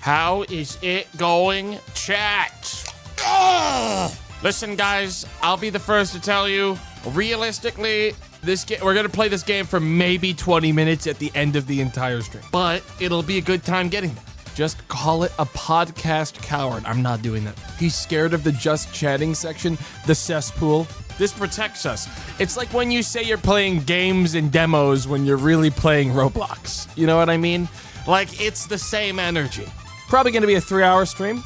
How is it going, chat? Ugh! Listen, guys, I'll be the first to tell you, realistically, we're gonna play this game for maybe 20 minutes at the end of the entire stream, but it'll be a good time getting there. Just call it a podcast coward. I'm not doing that. He's scared of the just chatting section, the cesspool. This protects us. It's like when you say you're playing games and demos when you're really playing Roblox. You know what I mean? Like, it's the same energy. Probably gonna be a 3-hour stream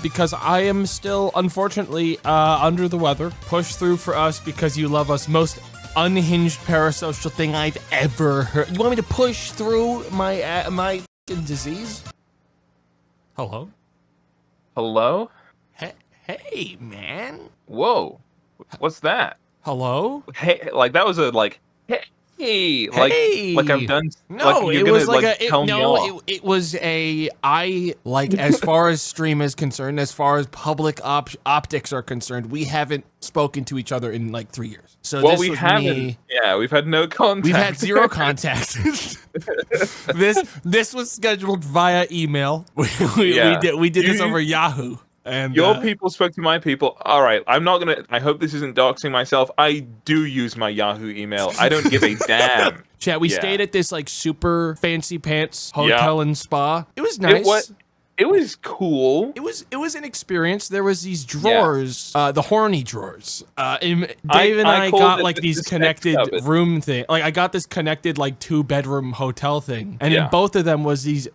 because I am still, unfortunately, under the weather. Push through for us because you love us. Most unhinged parasocial thing I've ever heard. You want me to push through my my f***ing disease? Hello? Hello? Hey, man. Whoa. What's that? Hello? Hey, like that was a like hey, like I've done. No, like, it was like it was a like as far as stream is concerned, as far as public optics are concerned, we haven't spoken to each other in like 3 years. So well, we haven't. Yeah, we've had no contact. We've had zero contact. This was scheduled via email. We did this over Yahoo. And your people spoke to my people. All right, I'm not gonna. I hope this isn't doxing myself. I do use my Yahoo email. I don't give a damn. Chat. We stayed at this like super fancy pants hotel and spa. It was nice. It was cool. It was an experience. There was these drawers, the horny drawers. Dave and I got like these connected room thing. Like I got this connected like 2-bedroom hotel thing, and in both of them was these.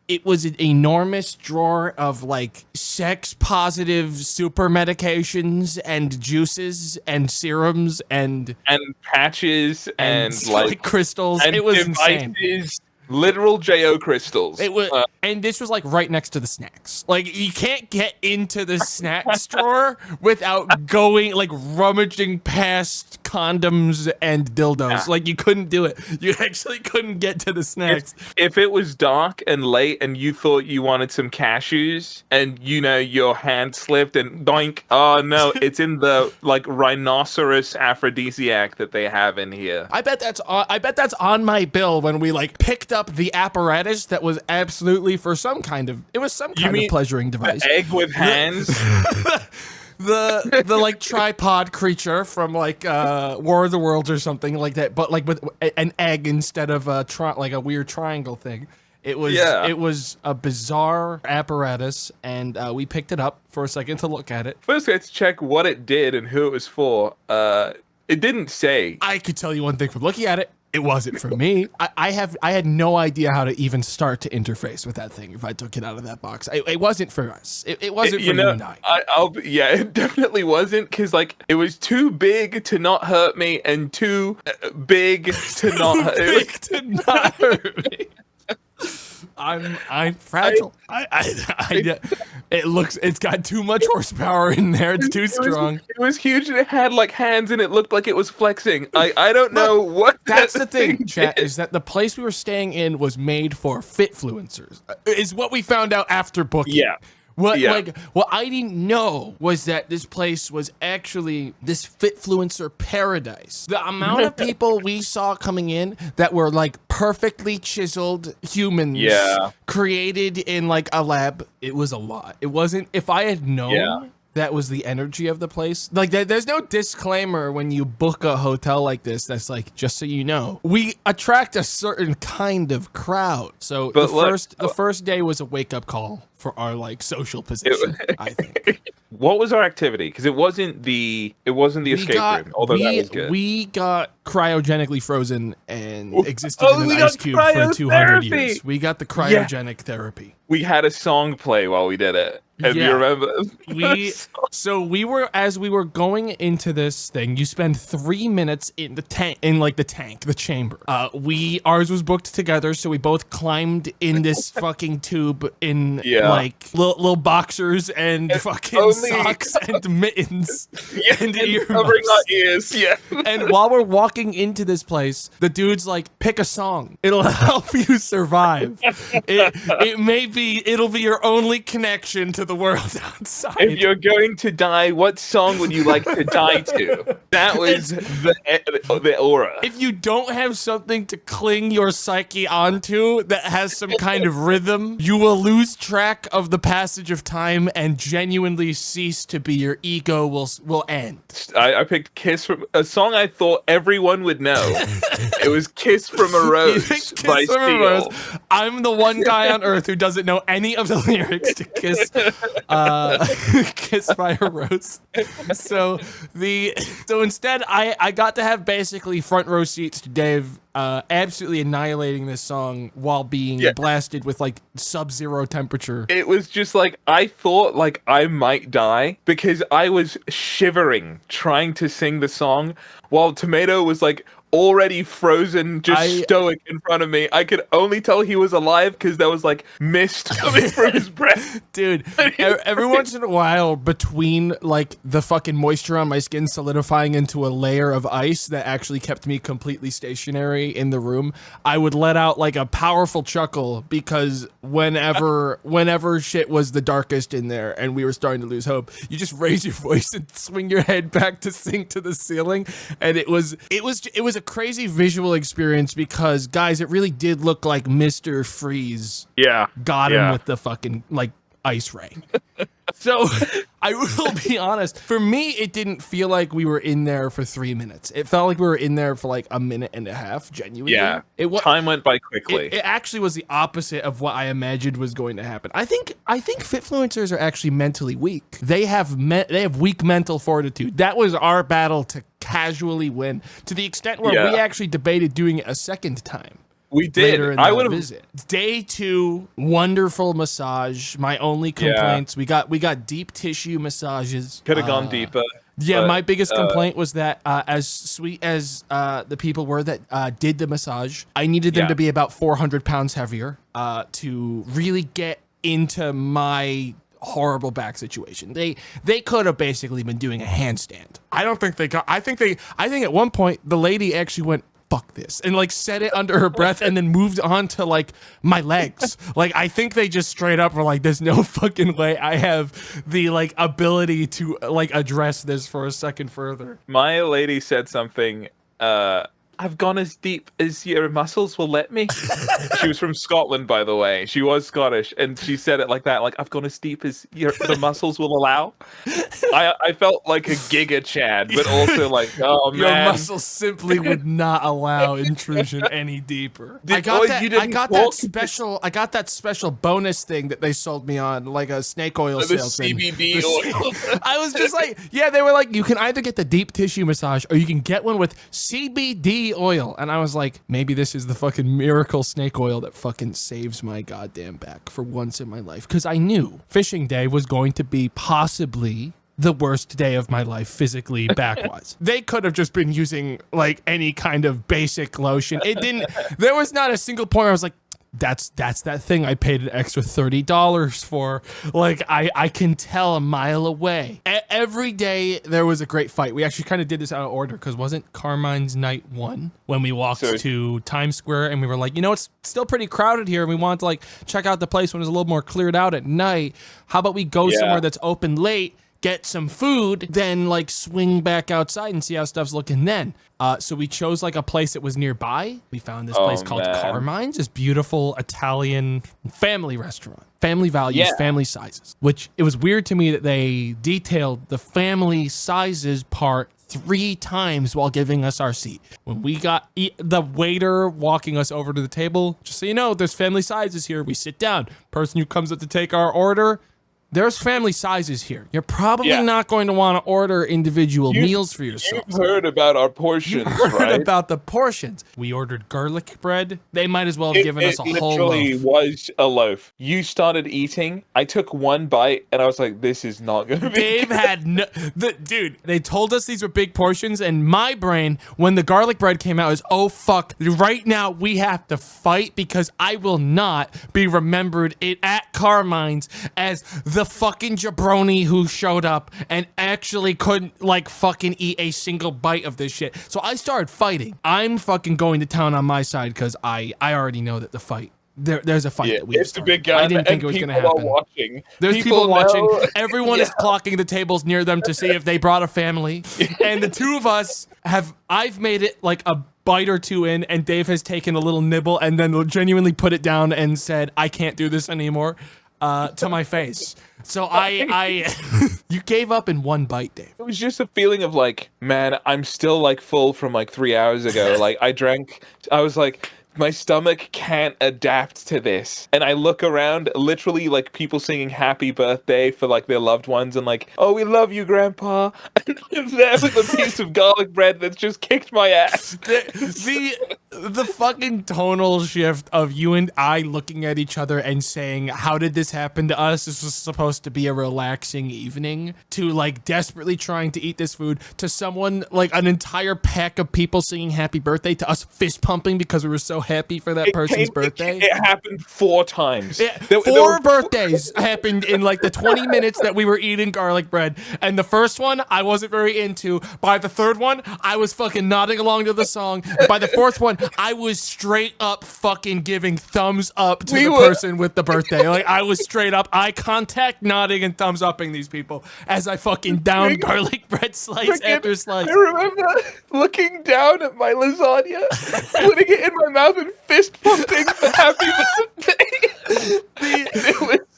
It was an enormous drawer of like sex positive super medications and juices and serums and patches and like crystals. And it was devices, insane. Literal JO crystals. It was, and this was like right next to the snacks. Like you can't get into the snacks drawer without going like rummaging past condoms and dildos. Like you couldn't do it. You actually couldn't get to the snacks. If it was dark and late and you thought you wanted some cashews and your hand slipped and doink, oh no, it's in the like rhinoceros aphrodisiac that they have in here. I bet that's on my bill when we like picked up the apparatus that was absolutely for some kind of pleasuring device. Egg with hands. The like tripod creature from like War of the Worlds or something like that, but like with an egg instead of like a weird triangle thing. It was a bizarre apparatus, and we picked it up for a second to look at it. First, we had to check what it did and who it was for. It didn't say. I could tell you one thing from looking at it. It wasn't for me. I had no idea how to even start to interface with that thing if I took it out of that box. It wasn't for us. It wasn't for you and I. It definitely wasn't, because like it was too big to not hurt me and too big to not hurt me. I'm fragile. It's got too much horsepower in there. It's too strong. It was huge and it had like hands and it looked like it was flexing. I don't know what. That's the thing, chat, is that the place we were staying in was made for Fitfluencers. Is what we found out after booking. Yeah. What I didn't know was that this place was actually this Fitfluencer paradise. The amount of people we saw coming in that were like perfectly chiseled humans created in like a lab, it was a lot. It wasn't, if I had known that was the energy of the place. Like there's no disclaimer when you book a hotel like this that's like, just so you know, we attract a certain kind of crowd. So the first day was a wake-up call for our like social position, I think. What was our activity? Because it wasn't the escape room, although that was good. We got cryogenically frozen and existed in an ice cube for 200 years. We got the cryogenic therapy. We had a song play while we did it. If you remember. So we were, as we were going into this thing, you spend 3 minutes in the tank, the chamber. Ours was booked together, so we both climbed in this fucking tube in like little boxers and fucking socks and mittens and earmuffs. Covering our ears, And while we're walking into this place, the dude's like, pick a song. It'll help you survive. It'll be your only connection to the the world outside. If you're going to die, what song would you like to die to? That was the aura. If you don't have something to cling your psyche onto that has some kind of rhythm, you will lose track of the passage of time and genuinely cease to be. Your ego will end. I picked Kiss from a song I thought everyone would know. It was Kiss from a Rose by Seal. I'm the one guy on earth who doesn't know any of the lyrics to Kiss Kiss by a Rose. So instead I got to have basically front row seats to Dave absolutely annihilating this song while being blasted with like sub-zero temperature. It was just like, I thought like I might die because I was shivering trying to sing the song while Tomato was like already frozen, just stoic in front of me. I could only tell he was alive because there was like mist coming from his breath. Dude, every once in a while, between like the fucking moisture on my skin solidifying into a layer of ice that actually kept me completely stationary in the room, I would let out like a powerful chuckle because whenever shit was the darkest in there and we were starting to lose hope, you just raise your voice and swing your head back to sing to the ceiling, and it was a crazy visual experience because, guys, it really did look like Mr. Freeze got him with the fucking like ice ray. So I will be honest, for me it didn't feel like we were in there for 3 minutes. It felt like we were in there for like a minute and a half, genuinely. Time went by quickly. It actually was the opposite of what I imagined was going to happen. I think Fitfluencers are actually mentally weak. They have weak mental fortitude. That was our battle to casually win, to the extent where we actually debated doing it a second time. We did. I would visit. Day 2, wonderful massage. My only complaints: we got deep tissue massages. Could have gone deeper. Yeah, my biggest complaint was that as sweet as the people were that did the massage, I needed them to be about 400 pounds heavier to really get into my horrible back situation. They could have basically been doing a handstand. I don't think they got. I think at one point the lady actually went, "Fuck this," and like said it under her breath and then moved on to like my legs. Like I think they just straight up were like, "There's no fucking way I have the like ability to like address this for a second further." My lady said something, I've gone as deep as your muscles will let me. She was from Scotland, by the way. She was Scottish, and she said it like that, like, I've gone as deep as the muscles will allow. I felt like a Giga Chad, but also like, oh, man. Your muscles simply would not allow intrusion any deeper. I got that special bonus thing that they sold me on, like a snake oil sales thing. The CBD oil. I was just like, they were like, you can either get the deep tissue massage or you can get one with CBD oil. And I was like, maybe this is the fucking miracle snake oil that fucking saves my goddamn back for once in my life. Because I knew fishing day was going to be possibly the worst day of my life physically back-wise. They could have just been using like any kind of basic lotion. There was not a single point where I was like, that's that thing I paid an extra $30 for. Like I can tell a mile away. Every day there was a great fight. We actually kind of did this out of order because wasn't Carmine's night 1 when we walked to Times Square and we were like, it's still pretty crowded here and we wanted to like check out the place when it was a little more cleared out at night. How about we go somewhere that's open late, get some food, then like swing back outside and see how stuff's looking then. So we chose like a place that was nearby. We found this place called Carmine's, this beautiful Italian family restaurant. Family values, family sizes. Which it was weird to me that they detailed the family sizes part 3 times while giving us our seat. When we got the waiter walking us over to the table, just so you know, there's family sizes here. We sit down. Person who comes up to take our order, there's family sizes here. You're probably not going to want to order individual meals for yourself. You've heard about our portions, right? About the portions. We ordered garlic bread. They might as well have given us a whole loaf. It literally was a loaf. You started eating. I took one bite, and I was like, this is not going to be Dave good. had dude, they told us these were big portions, and my brain, when the garlic bread came out, was, oh, fuck. Right now, we have to fight because I will not be remembered at Carmine's as the fucking jabroni who showed up and actually couldn't like fucking eat a single bite of this shit. So I started fighting. I'm fucking going to town on my side because I already know that the fight there's a fight that we've it's a started. big gun, I didn't think and it was going to people are happen. watching. There's people watching. know- Everyone is clocking the tables near them to see if they brought a family. And the two of us I've made it like a bite or two in, and Dave has taken a little nibble and then genuinely put it down and said, I can't do this anymore, to my face. So I you gave up in one bite, Dave. It was just a feeling of like, man, I'm still like full from like 3 hours ago. Like I was like, my stomach can't adapt to this. And I look around, literally like people singing happy birthday for like their loved ones and like, oh, we love you, Grandpa. And I'm there with a piece of garlic bread that's just kicked my ass. The fucking tonal shift of you and I looking at each other and saying, how did this happen to us? This was supposed to be a relaxing evening, to like desperately trying to eat this food, to someone like an entire pack of people singing happy birthday, to us fist pumping because we were so happy for that person's birthday. It happened 4 times. Yeah, four birthdays happened in like the 20 minutes that we were eating garlic bread. And the first one, I wasn't very into. By the third one, I was fucking nodding along to the song. By the fourth one, I was straight up fucking giving thumbs up to the person with the birthday. Like, I was straight up eye contact, nodding and thumbs upping these people as I fucking downed garlic bread slice after slice. I remember looking down at my lasagna, putting it in my mouth and fist pumping the happy birthday.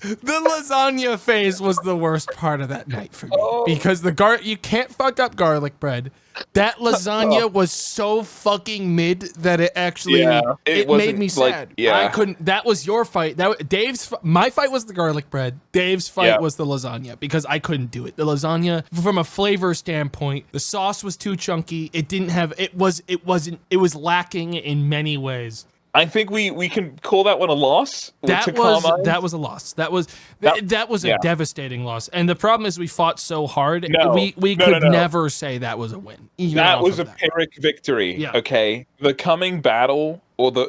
The lasagna phase was the worst part of that night for me, because you can't fuck up garlic bread. That lasagna was so fucking mid that it actually it made me sad. I couldn't. That was your fight. My fight was the garlic bread. Dave's fight was the lasagna, because I couldn't do it. The lasagna, from a flavor standpoint, the sauce was too chunky. It didn't have. It was lacking in many ways. I think we can call that one a loss. That was a loss. That was a devastating loss. And the problem is we fought so hard. We could never say that was a win. That was a Pyrrhic victory. Yeah. Okay. The coming battle, or the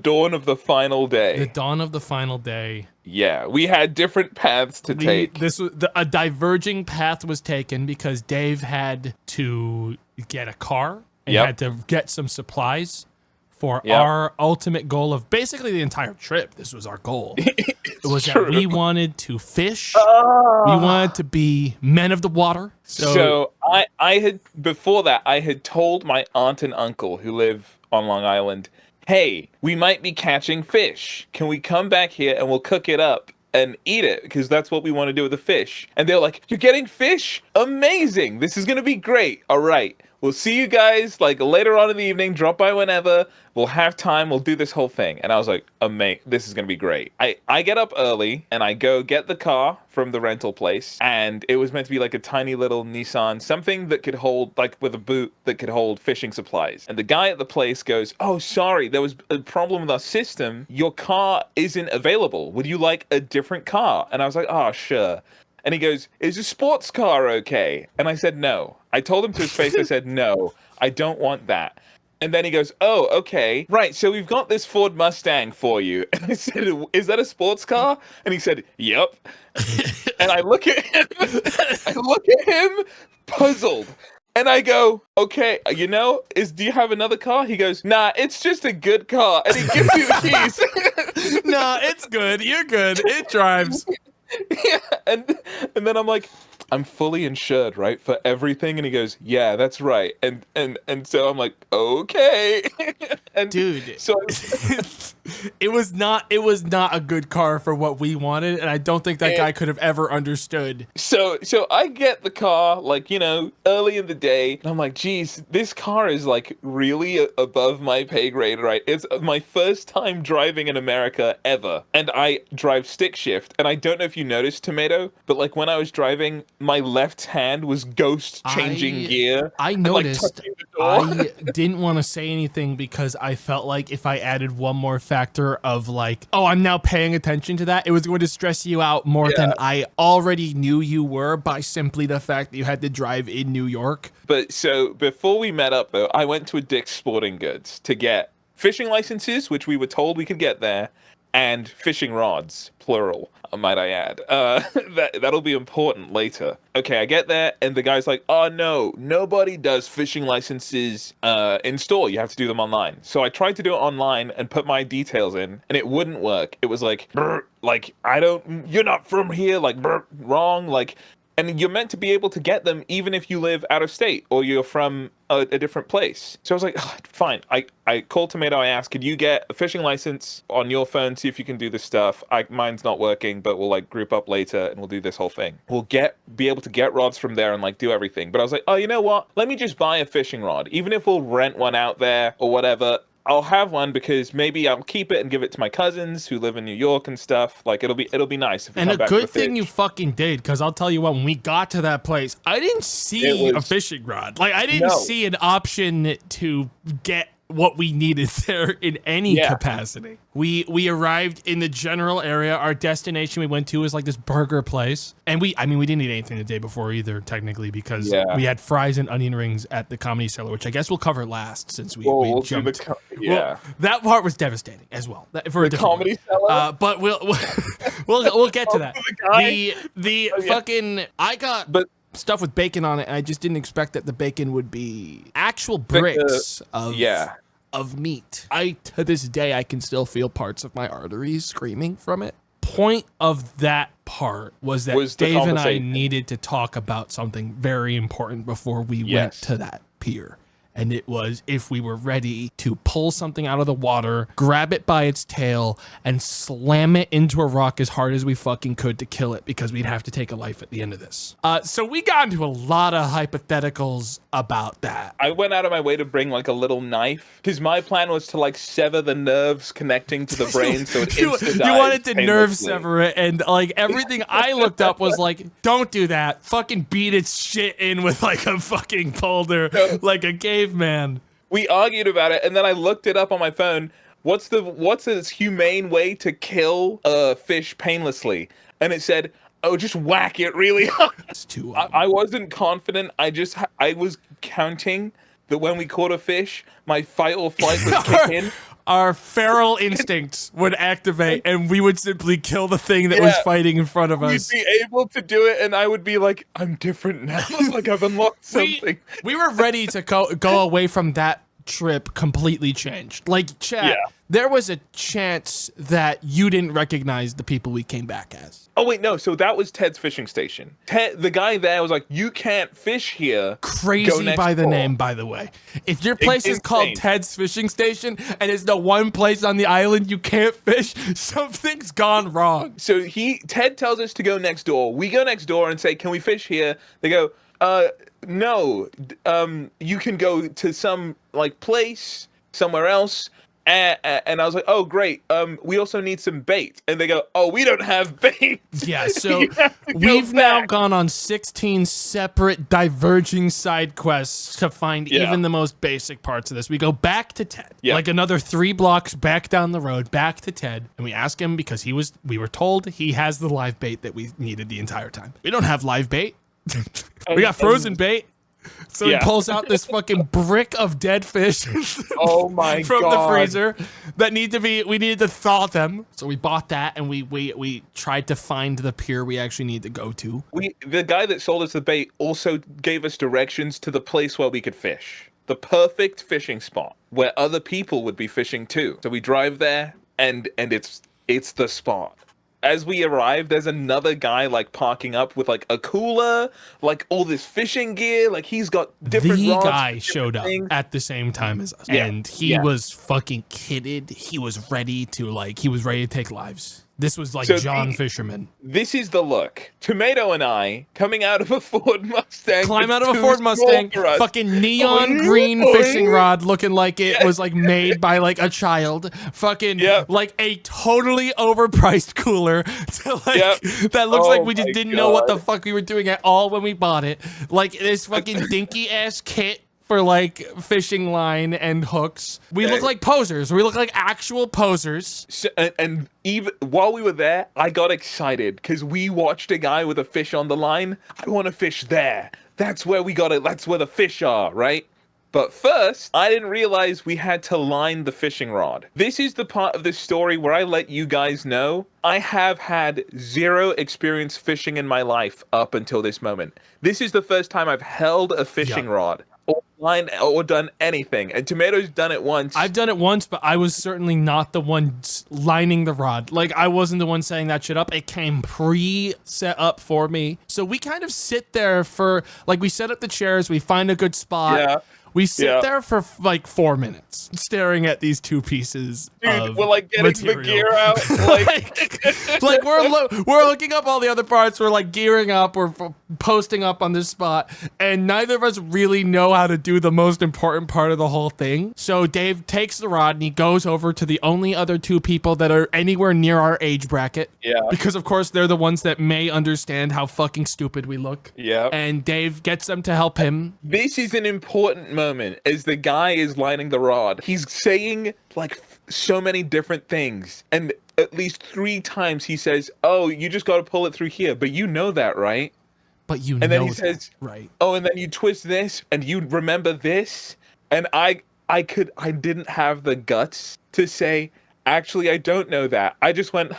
dawn of the final day. The dawn of the final day. Yeah, we had different paths to take. A diverging path was taken because Dave had to get a car and had to get some supplies for our ultimate goal of basically the entire trip. This was our goal. It was that we wanted to fish. We wanted to be men of the water. So I had, before that, I had told my aunt and uncle who live on Long Island, hey, we might be catching fish. Can we come back here and we'll cook it up and eat it? Because that's what we want to do with the fish. And they're like, you're getting fish? Amazing. This is going to be great. All right. We'll see you guys like later on in the evening. Drop by whenever. We'll have time. We'll do this whole thing. And I was like, this is going to be great. I get up early and I go get the car from the rental place. And it was meant to be like a tiny little Nissan, something that could hold, like with a boot that could hold fishing supplies. And the guy at the place goes, oh, sorry, there was a problem with our system. Your car isn't available. Would you like a different car? And I was like, oh, sure. And he goes, is a sports car okay? And I said, no. I told him to his face, I said, no, I don't want that. And then he goes, oh, okay. Right, so we've got this Ford Mustang for you. And I said, is that a sports car? And he said, yep. And I look at him puzzled. And I go, okay, do you have another car? He goes, nah, it's just a good car. And he gives me the keys. Nah, it's good. You're good. It drives. Yeah, and then I'm like, I'm fully insured, right, for everything. And he goes, yeah, that's right. And so I'm like, okay. And dude, so it was not a good car for what we wanted, and I don't think that guy could have ever understood. So I get the car like, early in the day, and I'm like, geez, this car is like really above my pay grade, right? It's my first time driving in America ever, and I drive stick shift. And I don't know if you noticed, Tomato, but like when I was driving, my left hand was ghost changing gear. I noticed. I didn't want to say anything because I felt like if I added one more factor of like, oh, I'm now paying attention to that, it was going to stress you out more than I already knew you were by simply the fact that you had to drive in New York. But so before we met up, though, I went to a Dick's Sporting Goods to get fishing licenses, which we were told we could get there, and fishing rods, plural, might I add. That'll be important later. Okay, I get there, and the guy's like, "Oh no, nobody does fishing licenses in store. You have to do them online." So I tried to do it online and put my details in, and it wouldn't work. It was like, "Brr," like you're not from here, like brr, wrong, like. And you're meant to be able to get them even if you live out of state or you're from a different place. So I was like, oh, fine. I called Tomato. I asked, could you get a fishing license on your phone? See if you can do this stuff. Mine's not working, but we'll like group up later and we'll do this whole thing. We'll be able to get rods from there and like do everything. But I was like, oh, you know what? Let me just buy a fishing rod. Even if we'll rent one out there or whatever, I'll have one because maybe I'll keep it and give it to my cousins who live in New York and stuff. Like it'll be nice. If we and come a back good with thing fish. you fucking did, because I'll tell you what, when we got to that place, I didn't see a fishing rod. Like I didn't see an option to get what we needed there in any capacity. We arrived in the general area. Our destination we went to was like this burger place. And we didn't eat anything the day before either, technically, because we had fries and onion rings at the Comedy Cellar, which I guess we'll cover last since we jumped. Well, that part was devastating as well. For the Comedy Cellar? But we'll get to that. I got stuff with bacon on it, and I just didn't expect that the bacon would be actual bricks of meat. To this day, I can still feel parts of my arteries screaming from it. Point of that part was that Dave and I needed to talk about something very important before we went to that pier. And it was if we were ready to pull something out of the water, grab it by its tail, and slam it into a rock as hard as we fucking could to kill it, because we'd have to take a life at the end of this. So we got into a lot of hypotheticals about that. I went out of my way to bring like a little knife, because my plan was to like sever the nerves connecting to the brain so it you insta-dies wanted to nerve sever it, and like everything I looked up was like, don't do that. Fucking beat its shit in with like a fucking boulder, like a caveman. We argued about it, and then I looked it up on my phone. What's this humane way to kill a fish painlessly? And it said, oh, just whack it really hard. It's too I wasn't confident. I was counting that when we caught a fish, my fight or flight would kick in. Our feral instincts would activate, and we would simply kill the thing that was fighting in front of us. We'd be able to do it, and I would be like, I'm different now. Like I've unlocked something. We were ready to go away from that trip completely changed. Like, chat, there was a chance that you didn't recognize the people we came back as. Oh, wait, no. So that was Ted's fishing station. The guy there was like, you can't fish here. Crazy by the name, by the way. If your place is called Ted's Fishing Station and it's the one place on the island you can't fish, something's gone wrong. So Ted tells us to go next door. We go next door and say, can we fish here? They go, no, you can go to some like place somewhere else. And I was like, oh, great. We also need some bait. And they go, oh, we don't have bait. Yeah, so we've now gone on 16 separate diverging side quests to find even the most basic parts of this. We go back to Ted, like another 3 blocks back down the road, back to Ted. And we ask him because we were told he has the live bait that we needed the entire time. We don't have live bait. We got frozen bait. So he pulls out this fucking brick of dead fish oh my from God. the freezer that we needed to thaw them. So we bought that, and we tried to find the pier we actually need to go to. The guy that sold us the bait also gave us directions to the place where we could fish. The perfect fishing spot where other people would be fishing too. So we drive there, and it's the spot. As we arrive, there's another guy like parking up with like a cooler, like all this fishing gear. Like he's got different rods. The guy showed up at the same time as us, and he was fucking kitted. He was ready to take lives. This was like John Fisherman. This is the look. Tomato and I coming out of a Ford Mustang. Climb out of a Ford Mustang. Fucking neon green fishing rod looking like it was like made by like a child. Fucking like a totally overpriced cooler to that looks like we just didn't know what the fuck we were doing at all when we bought it. Like this fucking dinky ass kit for like fishing line and hooks. We look like posers. We look like actual posers. So, and even while we were there, I got excited because we watched a guy with a fish on the line. I want to fish there. That's where we got it. That's where the fish are, right? But first, I didn't realize we had to line the fishing rod. This is the part of the story where I let you guys know I have had zero experience fishing in my life up until this moment. This is the first time I've held a fishing rod or lined or done anything. And Tomato's done it once. I've done it once, but I was certainly not the one lining the rod. Like, I wasn't the one setting that shit up. It came pre-set up for me. So we kind of sit there for, like, we set up the chairs, we find a good spot. Yeah. We sit there for like 4 minutes staring at these two pieces of we're like getting material. the gear out. Like we're looking up all the other parts. We're like gearing up. We're posting up on this spot. And neither of us really know how to do the most important part of the whole thing. So Dave takes the rod and he goes over to the only other two people that are anywhere near our age bracket. Yeah. Because of course they're the ones that may understand how fucking stupid we look. Yeah. And Dave gets them to help him. This is an important moment as the guy is lining the rod. He's saying like so many different things. And at least 3 times he says, "Oh, you just got to pull it through here. But you know that, right?" But you and know then he says, right. "Oh, and then you twist this and you remember this." And I didn't have the guts to say, "Actually, I don't know that." I just went,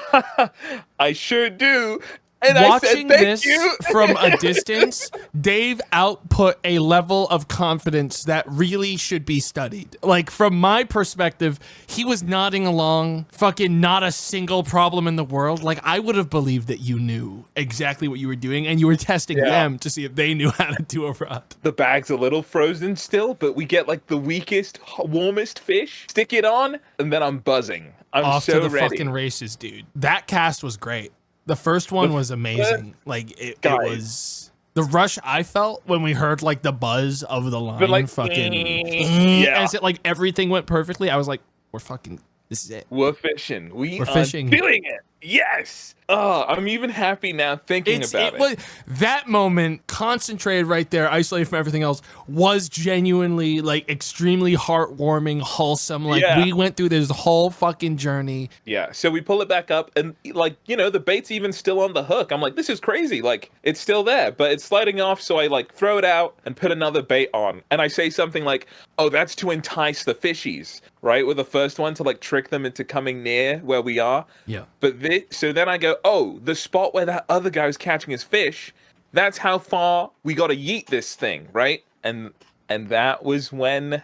"I sure do." And watching I said, this you. from a distance, Dave output a level of confidence that really should be studied. Like, from my perspective, he was nodding along, fucking not a single problem in the world. Like, I would have believed that you knew exactly what you were doing and you were testing them to see if they knew how to do a rod. The bag's a little frozen still, but we get like the weakest, warmest fish, stick it on, and then I'm buzzing. I'm off so to the ready. fucking races, dude. That cast was great. The first one was amazing. Like, it was the rush I felt when we heard like the buzz of the line, like, fucking as it like everything went perfectly. I was like, we're fucking, this is it. We're fishing. We're fishing. Doing it. Yes. Oh, I'm even happy now thinking about it. That moment, concentrated right there, isolated from everything else, was genuinely like extremely heartwarming, wholesome. Like, we went through this whole fucking journey. Yeah. So we pull it back up and like, you know, the bait's even still on the hook. I'm like, this is crazy. Like, it's still there, but it's sliding off. So I like throw it out and put another bait on. And I say something like, "Oh, that's to entice the fishies," right? With the first one to like trick them into coming near where we are. Yeah. But so then I go, "Oh, the spot where that other guy was catching his fish, that's how far we got to yeet this thing," right? And that was when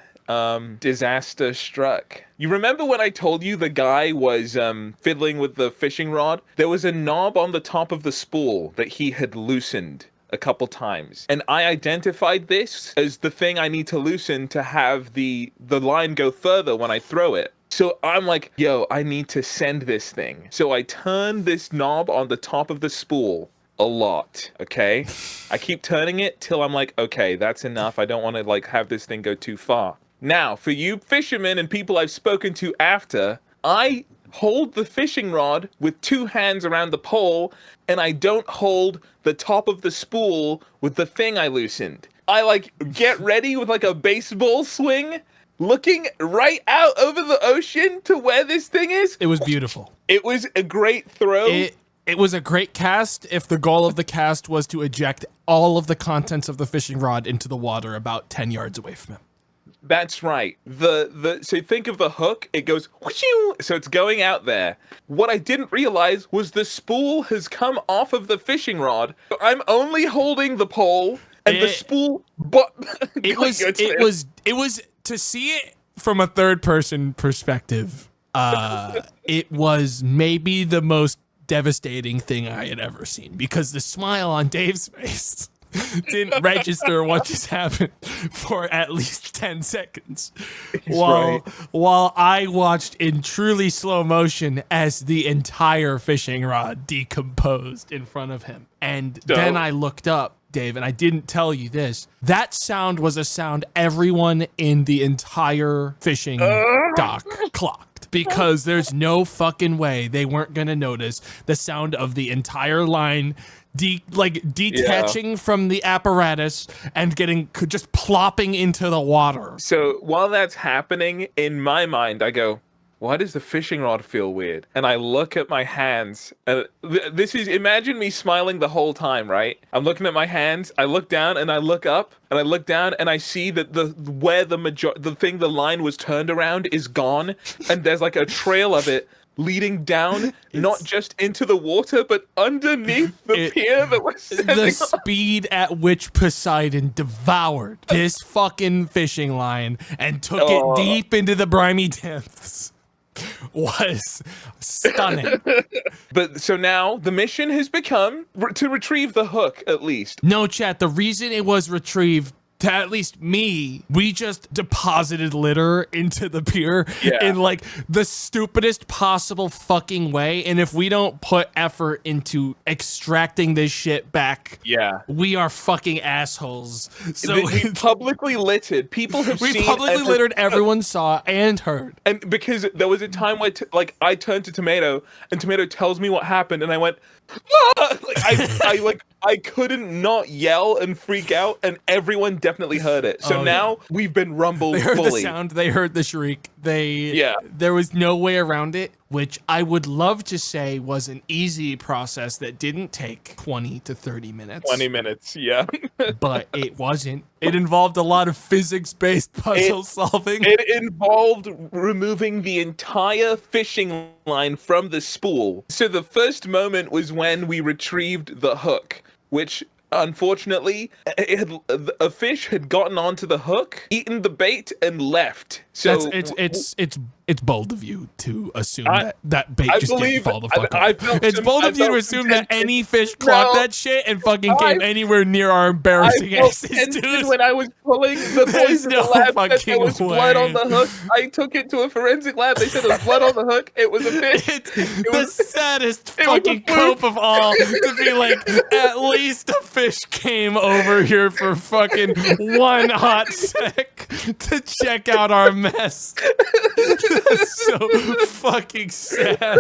disaster struck. You remember when I told you the guy was fiddling with the fishing rod? There was a knob on the top of the spool that he had loosened a couple times, and I identified this as the thing I need to loosen to have the line go further when I throw it. So I'm like, "Yo, I need to send this thing." So I turn this knob on the top of the spool a lot, okay? I keep turning it till I'm like, okay, that's enough. I don't want to like have this thing go too far. Now, for you fishermen and people I've spoken to after, I hold the fishing rod with 2 hands around the pole, and I don't hold the top of the spool with the thing I loosened. I like get ready with like a baseball swing, looking right out over the ocean to where this thing is. It was beautiful. It was a great throw. It was a great cast if the goal of the cast was to eject all of the contents of the fishing rod into the water about 10 yards away from him. That's right. So think of the hook. It goes whoosh, so it's going out there. What I didn't realize was the spool has come off of the fishing rod. I'm only holding the pole and the spool. But it was to see it from a third person perspective. It was maybe the most devastating thing I had ever seen, because the smile on Dave's face didn't register what just happened for at least 10 seconds. While I watched in truly slow motion as the entire fishing rod decomposed in front of him. And then I looked up, Dave, and I didn't tell you this. That sound was a sound everyone in the entire fishing dock clocked, because there's no fucking way they weren't going to notice the sound of the entire line detaching from the apparatus and just plopping into the water. So while that's happening, in my mind, I go, why does the fishing rod feel weird? And I look at my hands, and this is, imagine me smiling the whole time, right? I'm looking at my hands, I look down and I look up, and I look down and I see that the line was turned around is gone, and there's like a trail of it leading down, not just into the water, but underneath the pier that we're standing the on. speed at which Poseidon devoured this fucking fishing line and took it deep into the briny depths was stunning. But so now the mission has become to retrieve the hook, at least. No, chat, the reason it was retrieved, to at least me, we just deposited litter into the pier in like the stupidest possible fucking way. And if we don't put effort into extracting this shit back, we are fucking assholes. So we publicly littered. People have seen. We publicly littered. Everyone saw and heard. And because there was a time where I turned to Tomato, and Tomato tells me what happened, and I went, ah! I couldn't not yell and freak out, and everyone definitely heard it. So now we've been rumbled. They heard fully. the sound. They heard the shriek. There was no way around it, which I would love to say was an easy process that didn't take 20 to 30 minutes. 20 minutes, yeah. But it wasn't. It involved a lot of physics-based puzzle solving. It involved removing the entire fishing line from the spool. So the first moment was when we retrieved the hook, which unfortunately a fish had gotten onto the hook, eaten the bait, and left. So it's bold of you to assume that bait just didn't fall the fuck off. It's bold of you to assume that any fish caught that shit and fucking came anywhere near our embarrassing asses, dude. When I was pulling the boys in the lab, said there was blood on the hook. I took it to a forensic lab. They said there was blood on the hook. It was a fish. It's the saddest fucking cope of all to be like, at least a fish came over here for fucking one hot sec to check out our mess. That's so fucking sad.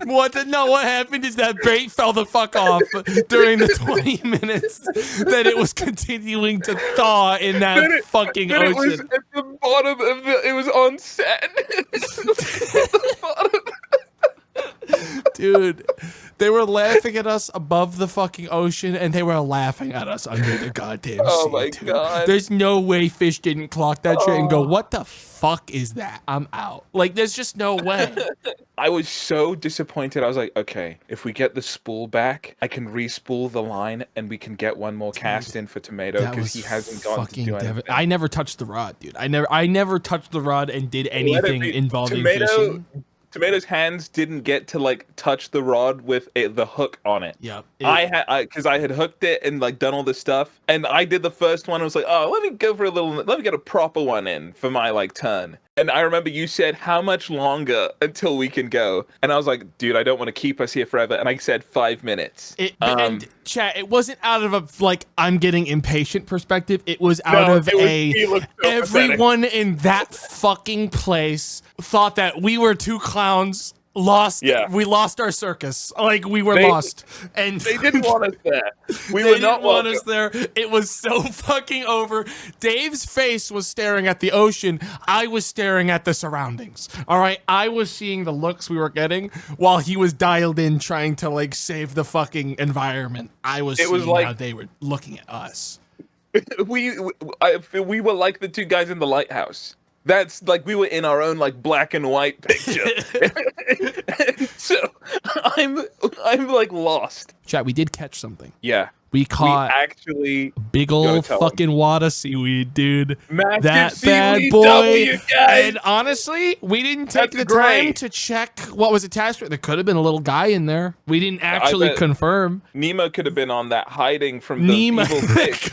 What happened is that bait fell the fuck off during the 20 minutes that it was continuing to thaw in that fucking ocean. It was at the bottom of it was on set. The bottom. Dude, they were laughing at us above the fucking ocean, and they were laughing at us under the goddamn sea, my dude. God. There's no way fish didn't clock that shit and go, what the fuck is that? I'm out. Like, there's just no way. I was so disappointed. I was like, okay, if we get the spool back, I can re-spool the line, and we can get one more cast in for Tomato, because he hasn't gotten to do anything. I never touched the rod, dude. I never touched the rod and did anything involving fishing. Tomato's hands didn't get to like touch the rod with the hook on it. Yep. Because I had hooked it and like done all this stuff, and I did the first one. I was like, oh, let me get a proper one in for my like turn. And I remember you said, how much longer until we can go? And I was like, dude, I don't want to keep us here forever. And I said 5 minutes. And chat, it wasn't out of a like I'm getting impatient perspective. It was out of everyone pathetic. In that fucking place thought that we were two clowns. We lost our circus. Like we were lost, and they didn't want us there. They didn't want us there. It was so fucking over. Dave's face was staring at the ocean. I was staring at the surroundings. All right, I was seeing the looks we were getting while he was dialed in trying to like save the fucking environment. I was seeing how they were looking at us. We were like the two guys in the lighthouse. That's like we were in our own like black and white picture. So I'm like lost. Chat, we did catch something. Yeah. We caught actually big old fucking wad of seaweed, dude. Massive that bad seaweed, boy. guys. And honestly, we didn't take the time to check what was attached to it. There could have been a little guy in there. We didn't actually confirm. Nemo could have been on that hiding from the evil fish.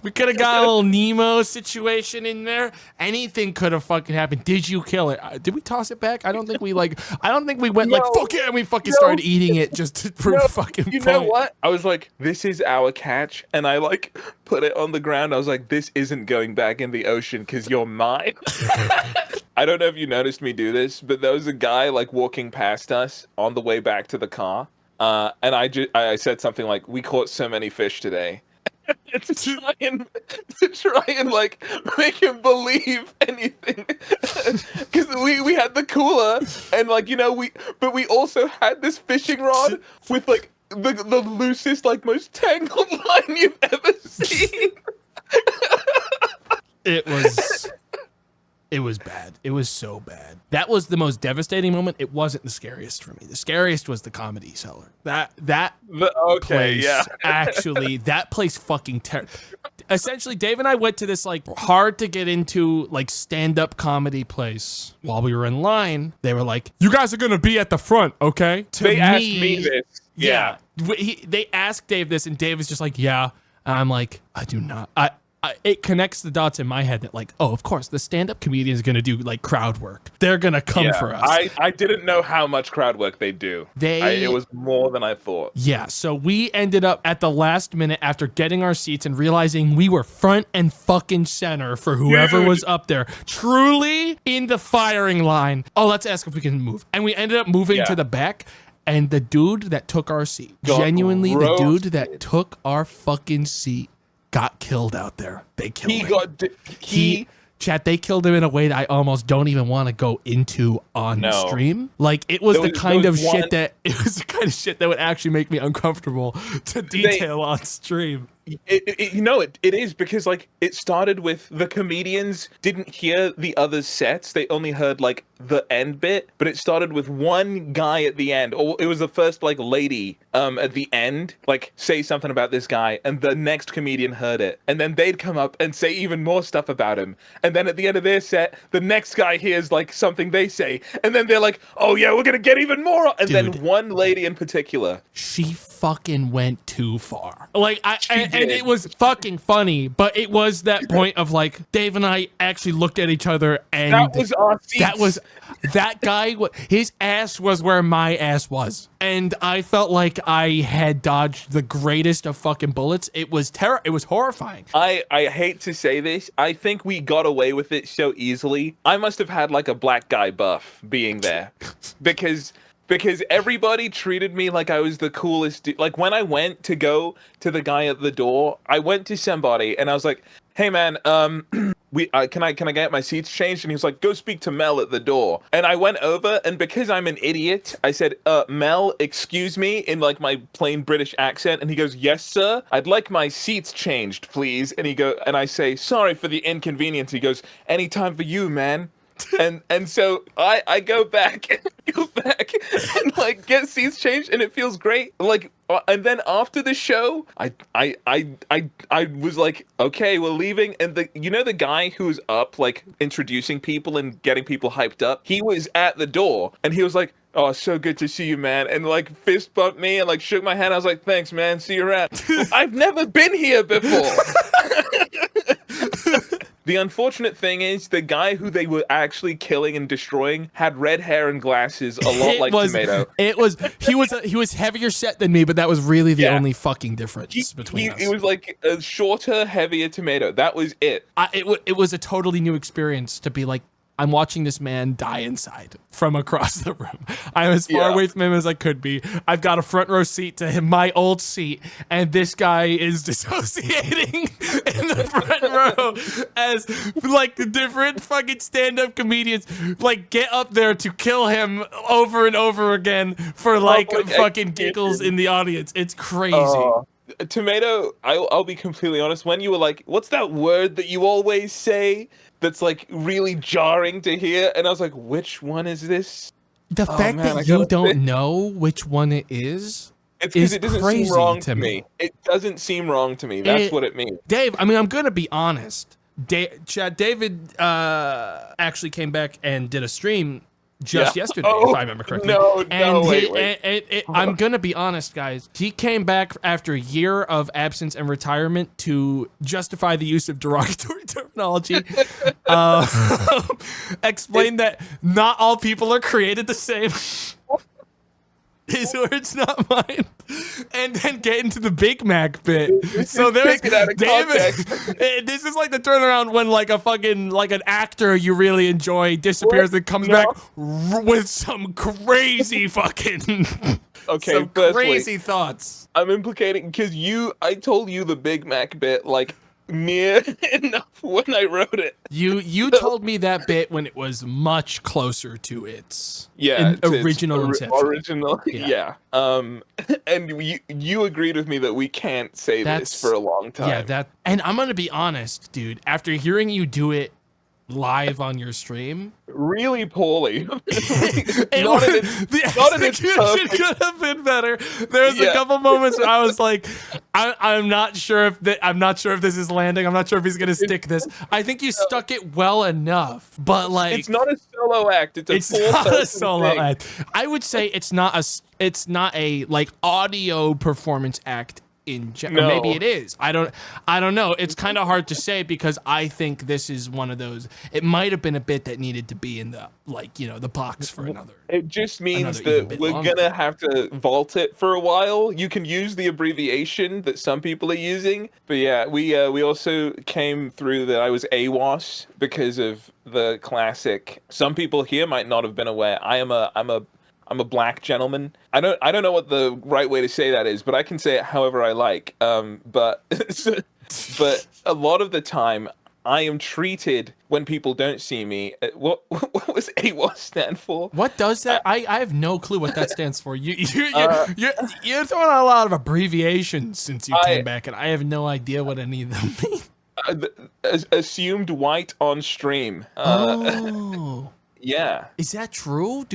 We could have got a little Nemo situation in there. Anything could have fucking happened. Did you kill it? Did we toss it back? I don't think we went like fuck it and we fucking started eating it just to prove fucking You know what? I was like, this is our catch, and I like put it on the ground. I was like, this isn't going back in the ocean because you're mine. I don't know if you noticed me do this, but there was a guy like walking past us on the way back to the car, and I said something like, we caught so many fish today. to try and like make him believe anything. Because we had the cooler and like we also had this fishing rod with like the loosest, like most tangled line you've ever seen. It was bad. It was so bad. That was the most devastating moment. It wasn't the scariest for me. The scariest was the comedy cellar. Actually, that place fucking essentially, Dave and I went to this like hard to get into like stand-up comedy place. While we were in line, they were like, "You guys are gonna be at the front, okay?" They asked me this. Yeah. They asked Dave this, and Dave was just like, "Yeah." And I'm like, "I do not." It connects the dots in my head that like, oh, of course, the stand-up comedian is going to do like crowd work. They're going to come for us. I didn't know how much crowd work they do. It was more than I thought. Yeah, so we ended up at the last minute after getting our seats and realizing we were front and fucking center for whoever was up there. Truly in the firing line. Oh, let's ask if we can move. And we ended up moving to the back. And the dude that took our seat, genuinely the dude that took our fucking seat, got killed out there. They killed him. They killed him in a way that I almost don't even want to go into on stream. Like it was the kind of shit that would actually make me uncomfortable to detail on stream. It is because like it started with the comedians didn't hear the other sets. They only heard like the end bit, but it started with one guy at the end, or it was the first like lady at the end like say something about this guy, and the next comedian heard it, and then they'd come up and say even more stuff about him, and then at the end of their set the next guy hears like something they say, and then they're like, oh yeah, we're gonna get even more, and then one lady in particular, she fucking went too far. Like and it was fucking funny, but it was that point of like Dave and I actually looked at each other, and that was our seats. That guy, his ass was where my ass was, and I felt like I had dodged the greatest of fucking bullets. It was it was horrifying. I hate to say this, I think we got away with it so easily. I must have had like a black guy buff being there because everybody treated me like I was the coolest dude. Like when I went to go to the guy at the door, I went to somebody and I was like, hey man, can I get my seats changed? And he was like, go speak to Mel at the door. And I went over, and because I'm an idiot, I said, Mel, excuse me, in like my plain British accent. And he goes, yes, sir. I'd like my seats changed, please. And I say, sorry for the inconvenience. He goes, anytime for you, man. and so I go back and like get seats changed, and it feels great. Like and then after the show, I was like, okay, we're leaving, and the guy who's up like introducing people and getting people hyped up, he was at the door, and he was like, oh, so good to see you, man, and like fist bumped me and like shook my hand. I was like, thanks, man, see you around. I've never been here before. The unfortunate thing is the guy who they were actually killing and destroying had red hair and glasses, a lot like Tomato. He was heavier set than me, but that was really the only fucking difference between us. He was like a shorter, heavier Tomato. That was it. It was a totally new experience to be like, I'm watching this man die inside from across the room. I'm as far away from him as I could be. I've got a front row seat to him, my old seat, and this guy is dissociating in the front row as like the different fucking stand-up comedians like get up there to kill him over and over again for like fucking giggles in the audience. It's crazy. Tomato, I'll be completely honest. When you were like, what's that word that you always say that's like really jarring to hear? And I was like, which one is this? The fact that you don't know which one it is because it doesn't seem wrong to me. It doesn't seem wrong to me. That's what it means. Dave, I mean, I'm going to be honest. David actually came back and did a stream just yesterday, if I remember correctly. Wait. I'm gonna be honest, guys. He came back after a year of absence and retirement to justify the use of derogatory terminology. Explain that not all people are created the same. His words, not mine. And then get into the Big Mac bit. So there's David. This is like the turnaround when like a fucking like an actor you really enjoy disappears and comes back with some crazy fucking Okay, some firstly, crazy thoughts. I'm implicating because I told you the Big Mac bit like near enough when I wrote it. You told me that bit when it was much closer to its original inception. Original, yeah. And you agreed with me that we can't say this for a long time. Yeah, and I'm gonna be honest, dude. After hearing you do it live on your stream, really poorly. The execution could have been better. There's a couple moments where I was like, I'm not sure if this is landing. I'm not sure if he's gonna stick this. I think you stuck it well enough, but like, it's not a solo act. It's not a solo act. I would say it's not a like audio performance act. In general, maybe it is. I don't know. It's kind of hard to say because I think this is one of those. It might have been a bit that needed to be in the the box for another. It just means that we're gonna have to vault it for a while. You can use the abbreviation that some people are using, but yeah, we also came through that I was AWOS because of the classic. Some people here might not have been aware. I'm a black gentleman. I don't know what the right way to say that is, but I can say it however I like. But a lot of the time, I am treated when people don't see me. What was AWOS stand for? What does that? I have no clue what that stands for. You're throwing out a lot of abbreviations since you came back, and I have no idea what any of them mean. Assumed white on stream. Yeah. Is that true?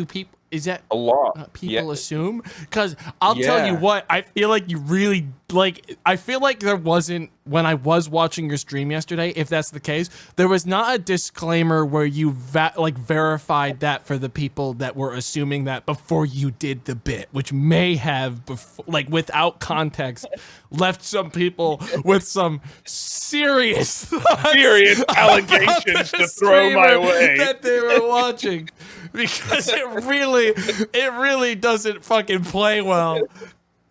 Is that a lot? People assume? Because I'll tell you what, I feel like you really I feel like there wasn't, when I was watching your stream yesterday, if that's the case, there was not a disclaimer where you verified that for the people that were assuming that before you did the bit, which may have, without context, left some people with some serious allegations to throw my way that they were watching, because it really doesn't fucking play well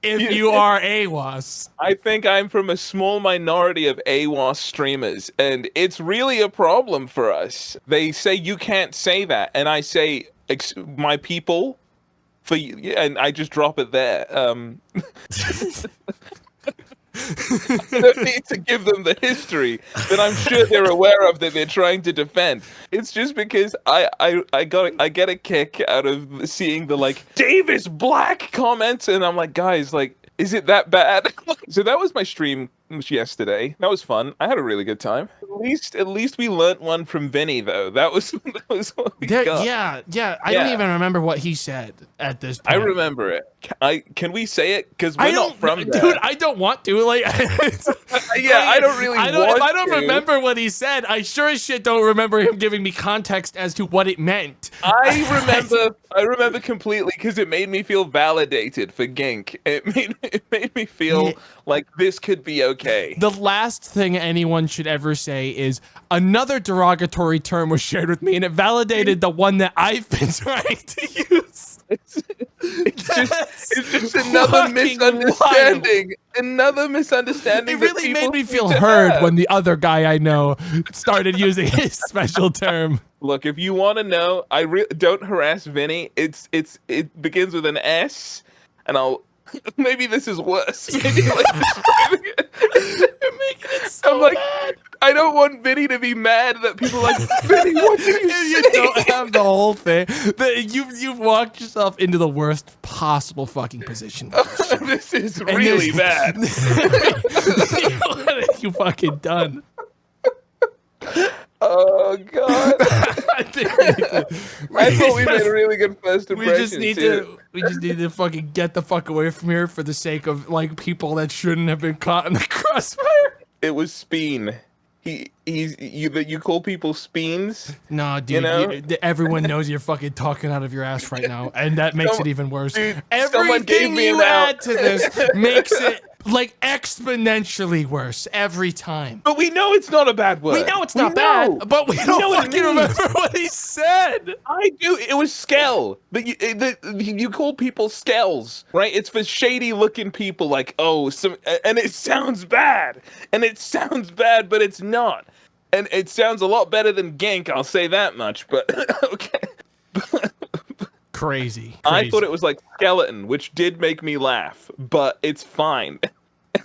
if you are AWOS. I think I'm from a small minority of AWOS streamers, and it's really a problem for us. They say you can't say that, and I say, my people, for you, and I just drop it there. I don't need to give them the history that I'm sure they're aware of that they're trying to defend. It's just because I get a kick out of seeing the Dave is black comments, and I'm like, guys, is it that bad? So that was my stream yesterday. That was fun. I had a really good time. At least we learnt one from Vinny, though. That was what we got. Yeah. I don't even remember what he said at this point. I remember it. Can we say it? Because we're not from there. Dude, I don't want to. I don't really want to. If I don't remember what he said, I sure as shit don't remember him giving me context as to what it meant. I remember completely because it made me feel validated for Gink. It made me feel like this could be okay. The last thing anyone should ever say is another derogatory term was shared with me, and it validated the one that I've been trying to use. It's just another misunderstanding. Wild. Another misunderstanding. It really made me feel heard when the other guy I know started using his special term. Look, if you want to know, don't harass Vinny. It begins with an S, and maybe this is worse. Maybe You're making it so bad. I don't want Vinny to be mad that people are like, Vinny, what did you say? You don't have the whole thing. You've walked yourself into the worst possible fucking position. This is really bad. What have you fucking done? Oh God! I thought we made a really good first impression. We just need to fucking get the fuck away from here for the sake of people that shouldn't have been caught in the crossfire. It was Speen. You call people Speens? No, dude. Everyone knows you're fucking talking out of your ass right now, and that makes it even worse. Dude, everything you add to this makes it exponentially worse every time. But we know it's not a bad word. We know it's not bad, but we don't fucking remember what he said. I do. It was Skell. You call people Skells, right? It's for shady looking people and it sounds bad. And it sounds bad, but it's not. And it sounds a lot better than Gank, I'll say that much, but okay. Crazy. I thought it was like skeleton, which did make me laugh, but it's fine.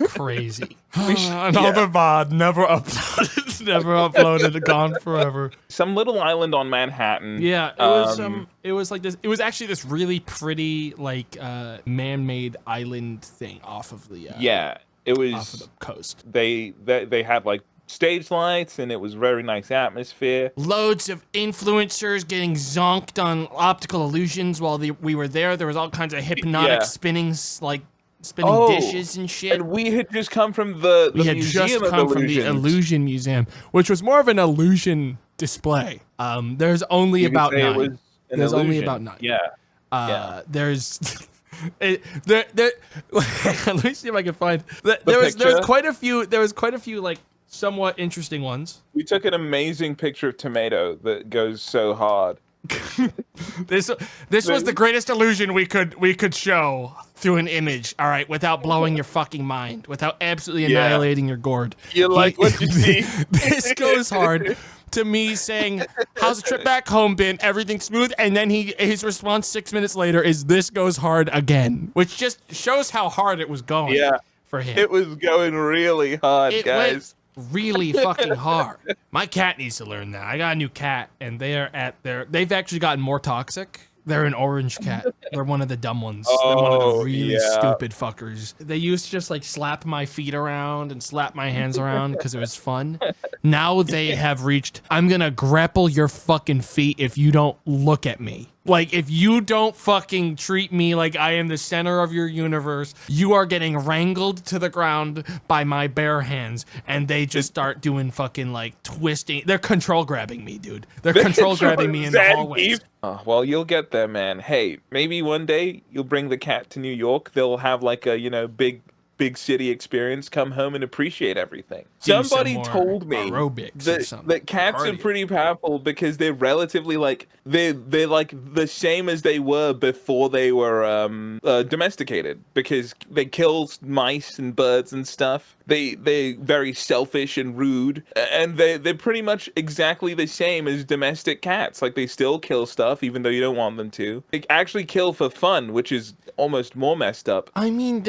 Crazy. Another VOD, never uploaded, gone forever. Some little island on Manhattan. Yeah, it was like this. It was actually this really pretty, like, man-made island thing off of the it was off of the coast. They had like stage lights, and it was very nice atmosphere. Loads of influencers getting zonked on optical illusions while we were there. There was all kinds of hypnotic spinnings, like spinning dishes and shit. And we had just come from the Museum of Illusions. From the Illusion Museum, which was more of an illusion display. There's only about 9. There's only about 9. Yeah. There's let me see if I can find. There was quite a few like somewhat interesting ones. We took an amazing picture of Tomato that goes so hard. This was the greatest illusion we could show through an image, all right, without blowing your fucking mind, without absolutely annihilating your gourd. You like what you see? This goes hard to me saying, "How's the trip back home been? Everything smooth?" And then his response 6 minutes later is, "This goes hard again," which just shows how hard it was going for him. It was going really hard, guys. Really fucking hard. My cat needs to learn that. I got a new cat, and they've actually gotten more toxic. They're an orange cat. They're one of the dumb ones. They're one of the really stupid fuckers. They used to just like slap my feet around and slap my hands around because it was fun. Now they have reached, I'm gonna grapple your fucking feet if you don't look at me. Like, if you don't fucking treat me like I am the center of your universe, you are getting wrangled to the ground by my bare hands. And they just start doing fucking, like, twisting. They're control grabbing me, dude. They're control grabbing me in the hallways. Well, you'll get there, man. Hey, maybe one day you'll bring the cat to New York. They'll have, like, a, big city experience, come home and appreciate everything. Somebody told me that cats are pretty powerful because they're relatively like they're like the same as they were before they were domesticated, because they kill mice and birds and stuff. They're very selfish and rude, and they're pretty much exactly the same as domestic cats. Like, they still kill stuff even though you don't want them to. They actually kill for fun, which is almost more messed up. I mean,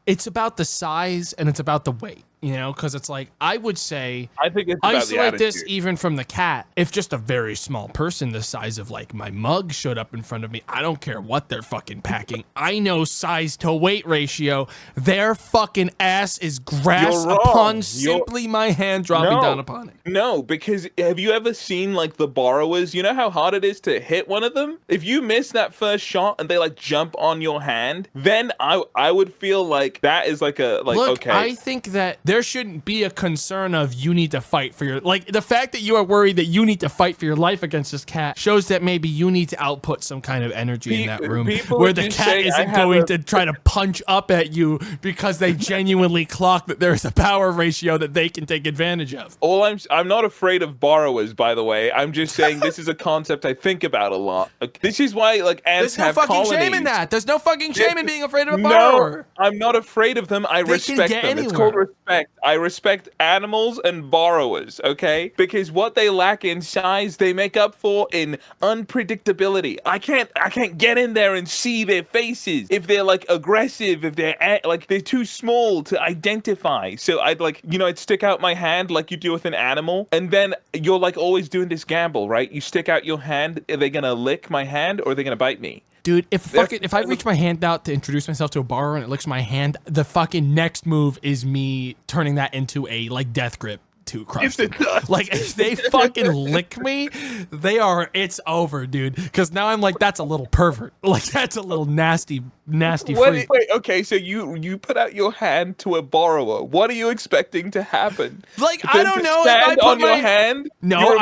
it's about the size and it's about the weight, because it's like, I would say, I think it's about isolate this even from the cat. If just a very small person the size of like my mug showed up in front of me, I don't care what they're fucking packing. I know size to weight ratio. Their fucking ass is grass upon simply my hand dropping down upon it. No, because have you ever seen like the Burrowers? You know how hard it is to hit one of them? If you miss that first shot and they like jump on your hand, then I would feel like that is like Look, okay. I think that there shouldn't be a concern of you need to fight for your, like, the fact that you are worried that you need to fight for your life against this cat shows that maybe you need to output some kind of energy in that room where the cat isn't going to try to punch up at you because they genuinely clock that there's a power ratio that they can take advantage of. I'm not afraid of borrowers, by the way. I'm just saying this is a concept I think about a lot. This is why like ants have colonies. There's no fucking shame in that. There's no fucking shame in being afraid of a borrower. No, I'm not afraid of them. I respect them. It's called respect. I respect animals and borrowers, okay? Because what they lack in size, they make up for in unpredictability. I can't get in there and see their faces. If they're like aggressive, if they're like they're too small to identify. So I'd stick out my hand like you do with an animal, and then you're like always doing this gamble, right? You stick out your hand. Are they gonna lick my hand or are they gonna bite me? Dude, if I reach my hand out to introduce myself to a borrower and it licks my hand, the fucking next move is me turning that into a like death grip to crush them. Like, if they fucking lick me, it's over, dude. Because now I'm like, that's a little pervert. Like, that's a little nasty freak. Wait, okay, so you put out your hand to a borrower. What are you expecting to happen? Like, I don't know. If I put on your hand? No,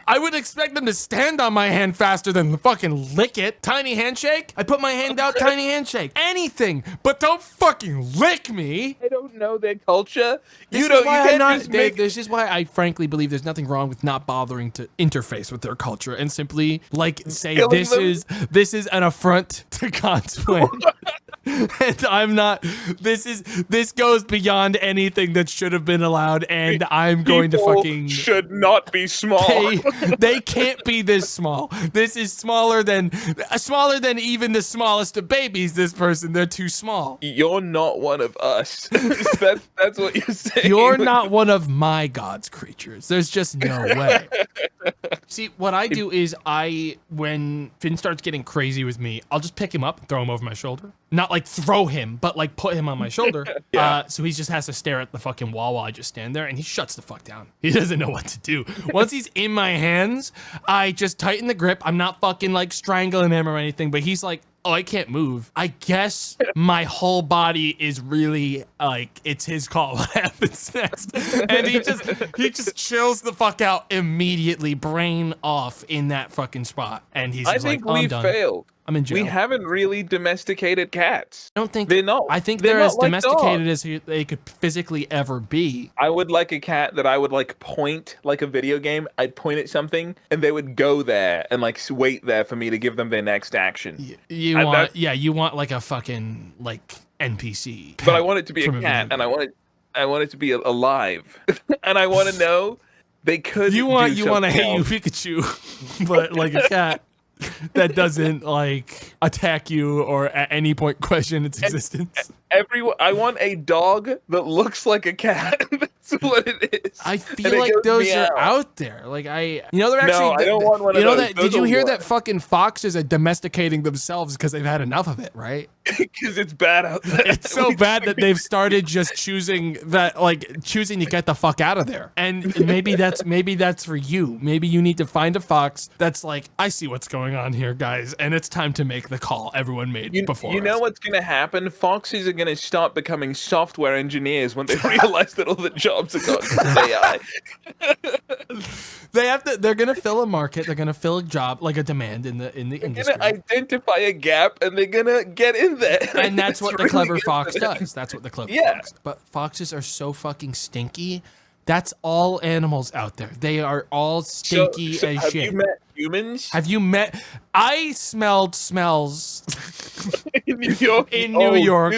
I would expect them to stand on my hand faster than fucking lick it. Tiny handshake. I put my hand out, tiny handshake. Anything, but don't fucking lick me. I don't know their culture. Dave, this is why I frankly believe there's nothing wrong with not bothering to interface with their culture and simply like say this is an affront to God's plan. And I'm not. This goes beyond anything that should have been allowed, and I'm going to People fucking. should not be small. They can't be this small. This is smaller than even the smallest of babies. This person, they're too small. You're not one of us. That's what you're saying. You're not one of my God's creatures. There's just no way. See, what I do is when Finn starts getting crazy with me, I'll just pick him up and throw him over my shoulder. Not like throw him, but like put him on my shoulder. Yeah. So he just has to stare at the fucking wall while I just stand there, and he shuts the fuck down. He doesn't know what to do. Once he's in my hands, I just tighten the grip. I'm not fucking like strangling him or anything, but he's like, oh, I can't move. I guess my whole body is really like, it's his call what happens next. And he just chills the fuck out immediately, brain off in that fucking spot. And he's just like, oh, I'm done. Failed. I'm in jail. We haven't really domesticated cats. I don't think they're not. I think they're as like domesticated dogs. as they could physically ever be. I would like a cat that I would like point like a video game. I'd point at something and they would go there and like wait there for me to give them their next action. You want like a fucking like NPC. But I want it to be a cat, and I want it to be alive, and I want to know they could. You want to hate you Pikachu, but like a cat that doesn't like attack you or at any point question its existence. I want a dog that looks like a cat. That's what it is. I feel like those are out there. Like they're actually. No, I don't want one of those. Did you hear that fucking foxes are domesticating themselves because they've had enough of it, right? Because it's bad out there. It's so bad that they've started just choosing to get the fuck out of there. And maybe that's for you. Maybe you need to find a fox that's like, I see what's going on here, guys, and it's time to make the call everyone made before. You know what's gonna happen? Foxes are gonna start becoming software engineers when they realize that all the jobs are gone to AI. They're gonna fill a market. They're gonna fill a job, like a demand in the industry. They're gonna identify a gap and they're gonna get in there. And that's what the clever fox does. That's what the clever fox does. But foxes are so fucking stinky. That's all animals out there. They are all stinky as have shit. Have you met humans? Have you met? I smelled smells in New York,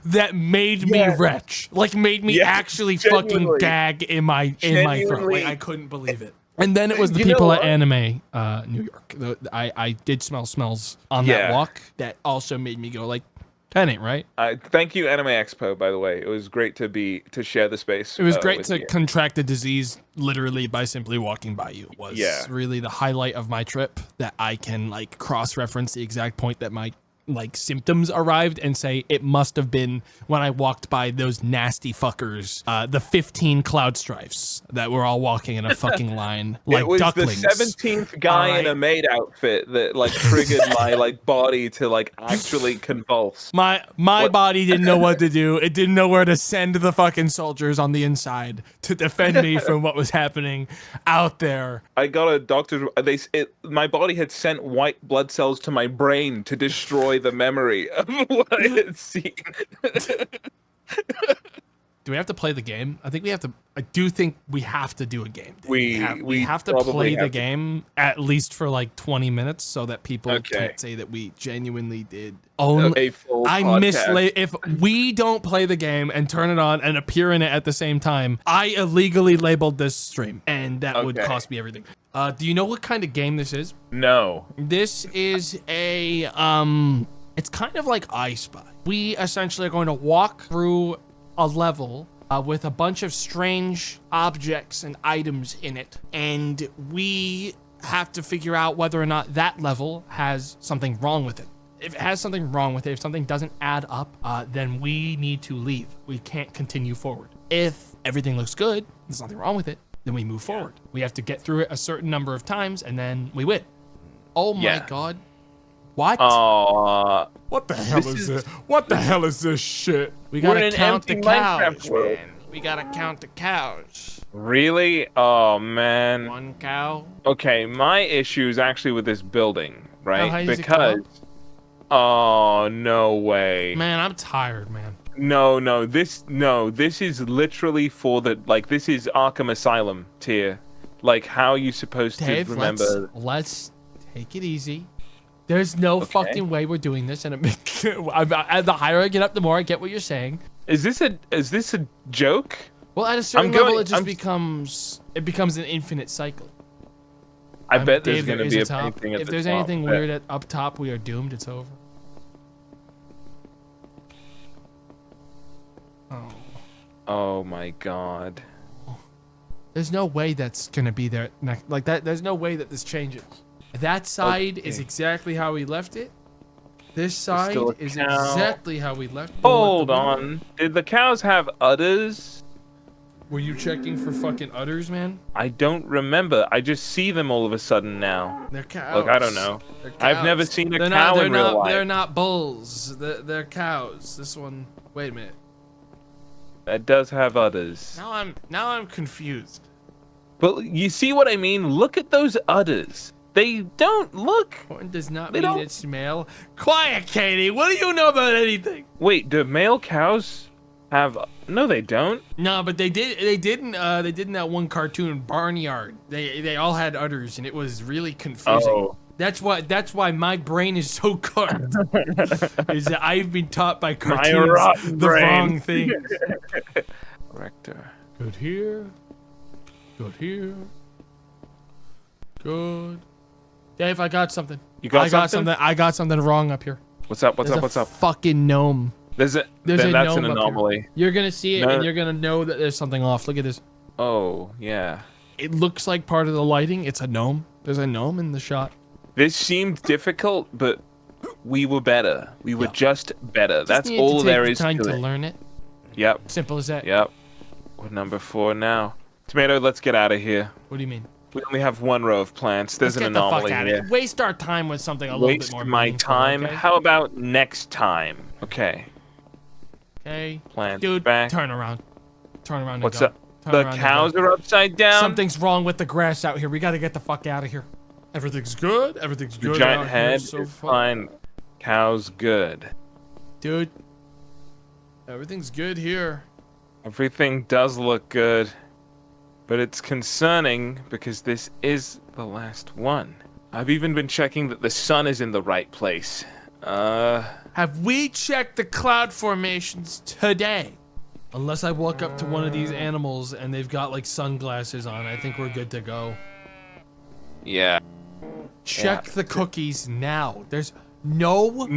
that made me retch. Like made me actually fucking gag in my throat. Like I couldn't believe it. And then it was the people at Anime New York. I did smell smells on that walk that also made me go like, that ain't right. Thank you, Anime Expo, by the way. It was great to share the space. It was great to contract a disease literally by simply walking by you. It was really the highlight of my trip, that I can like cross-reference the exact point that my like symptoms arrived and say it must have been when I walked by those nasty fuckers, the 15 cloud strifes that were all walking in a fucking line like it was ducklings. The 17th guy in a maid outfit that like triggered my like body to like actually convulse. My body didn't know what to do. It didn't know where to send the fucking soldiers on the inside to defend me from what was happening out there. I got a doctor. My body had sent white blood cells to my brain to destroy the memory of what I had seen. Do we have to play the game? I do think we have to do a game. We have to play the game at least for like 20 minutes so that people can't say that we genuinely did own a full if we don't play the game and turn it on and appear in it at the same time, I illegally labeled this stream, and that would cost me everything. Do you know what kind of game this is? No. This is a it's kind of like I Spy. We essentially are going to walk through a level with a bunch of strange objects and items in it, and we have to figure out whether or not that level has something wrong with it. If it has something wrong with it, if something doesn't add up, then we need to leave. We can't continue forward. If everything looks good, there's nothing wrong with it, then we move forward. We have to get through it a certain number of times, and then we win. Oh my god. What? What the hell is this? What the hell is this shit? We gotta count the cows, man. We gotta count the cows. Really? Oh, man. One cow. Okay, my issue is actually with this building, right? Because... Oh, no way. Man, I'm tired, man. No, this is literally for the, like, this is Arkham Asylum tier. Like, how are you supposed to remember? Let's take it easy. There's no fucking way we're doing this. And the higher I get up, the more I get what you're saying. Is this a joke? Well, at a certain level, it just becomes an infinite cycle. I bet there's Dave, going to there be a is top. painting at If the there's top. anything weird up top, we are doomed. It's over. Oh my god. There's no way that's gonna be there like that. There's no way that this changes. That side is exactly how we left it. This side is exactly how we left it. Hold on. Did the cows have udders? Were you checking for fucking udders, man? I don't remember. I just see them all of a sudden now. They're cows. Look, I don't know. I've never seen a cow in real life. They're not bulls. They're cows. This one. Wait a minute. That does have udders. Now I'm confused. But you see what I mean? Look at those udders. They don't look. Horn does not mean it's male. Quiet, Katie. What do you know about anything? Wait, do male cows have? No, they don't. No, but they did. They didn't. They did in that one cartoon, Barnyard. They all had udders, and it was really confusing. Oh. That's why my brain is so cooked. Is that I've been taught by cartoons the wrong things. Rector. Good here. Good here. Good. Dave, I got something. You got something? I got something wrong up here. What's up? What's There's up? a fucking gnome. There's a There's a that's gnome an up anomaly. here. You're gonna see it, and you're gonna know that there's something off. Look at this. Oh yeah. It looks like part of the lighting. It's a gnome. There's a gnome in the shot. This seemed difficult, but we were better. We were just better. That's all there is to to it. learn it. Yep. Simple as that. Yep. We're number 4 now. Tomato, let's get out of here. What do you mean? We only have 1 row of plants. There's Let's an get the fuck anomaly out of here. here. Waste our time with something a little bit more Waste my meaningful, time. okay? How about next time? Okay. Okay. Plants Dude, back. turn around. Turn around. What's and go. up? Turn The around and cows go. are upside down. Something's wrong with the grass out here. We gotta get the fuck out of here. Everything's good. Everything's The good. giant out head here so is far. fine. Cows good. Dude. Everything's good here. Everything does look good. But it's concerning because this is the last one. I've even been checking that the sun is in the right place. Have we checked the cloud formations today? Unless I walk up to one of these animals and they've got like sunglasses on, I think we're good to go. Yeah. Check the cookies now. There's no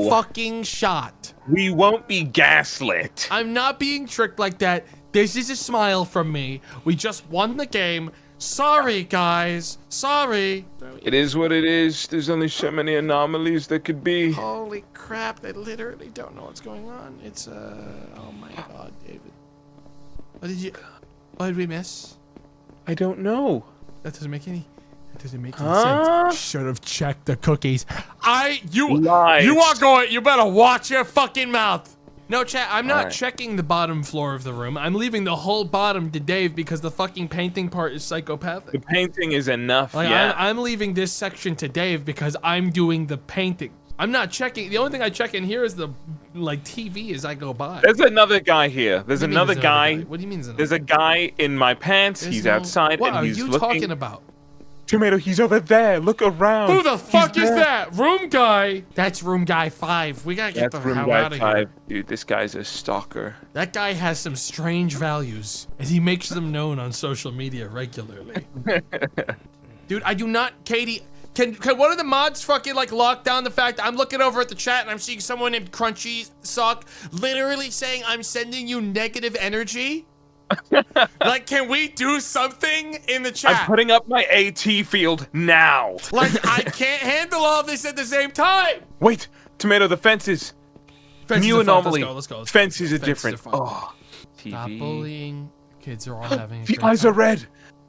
fucking shot. We won't be gaslit. I'm not being tricked like that. This is a smile from me. We just won the game. Sorry, guys. Sorry. It is what it is. There's only so many anomalies there could be. Holy crap, I literally don't know what's going on. It's, oh my god, David. What did we miss? I don't know. That doesn't make any sense. Should have checked the cookies. You better watch your fucking mouth. No, chat, I'm not checking the bottom floor of the room. I'm leaving the whole bottom to Dave because the fucking painting part is psychopathic. The painting is enough, Like, yeah. I'm leaving this section to Dave because I'm doing the painting. I'm not checking. The only thing I check in here is the, like, TV as I go by. There's another guy here. There's What do you mean another there's guy. What do you mean There's a guy in my pants. He's outside What and he's looking. are you talking about? Tomato, he's over there. Look around. Who the fuck is that? Room guy? That's room guy 5. We gotta get the hell out of here. Dude, this guy's a stalker. That guy has some strange values, and he makes them known on social media regularly. Dude, I do not, Katie. Can one of the mods fucking like lock down the fact I'm looking over at the chat and I'm seeing someone named Crunchy Sock literally saying I'm sending you negative energy? Like, can we do something in the chat? I'm putting up my AT field now. Like, I can't handle all this at the same time. Wait, Tomato, the fences. New anomaly. Let's go. Fences are different. Oh, TV. Stop bullying. Kids are all having a The great eyes time. are red.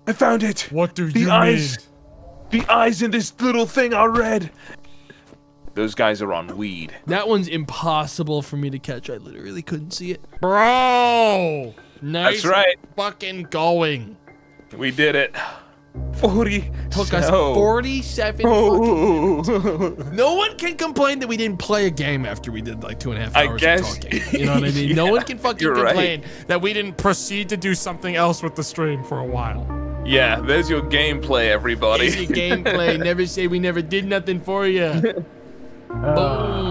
I found it. What do The you eyes. mean? The eyes in this little thing are red. Those guys are on weed. That one's impossible for me to catch. I literally couldn't see it. Bro! Nice. That's right. Fucking going. We did it. 40. Took us 47 fucking... No one can complain that we didn't play a game after we did like 2.5 hours of talking. You know what I mean? No one can fucking complain that we didn't proceed to do something else with the stream for a while. Yeah, there's your gameplay, everybody. Easy gameplay. Never say we never did nothing for you. Boom.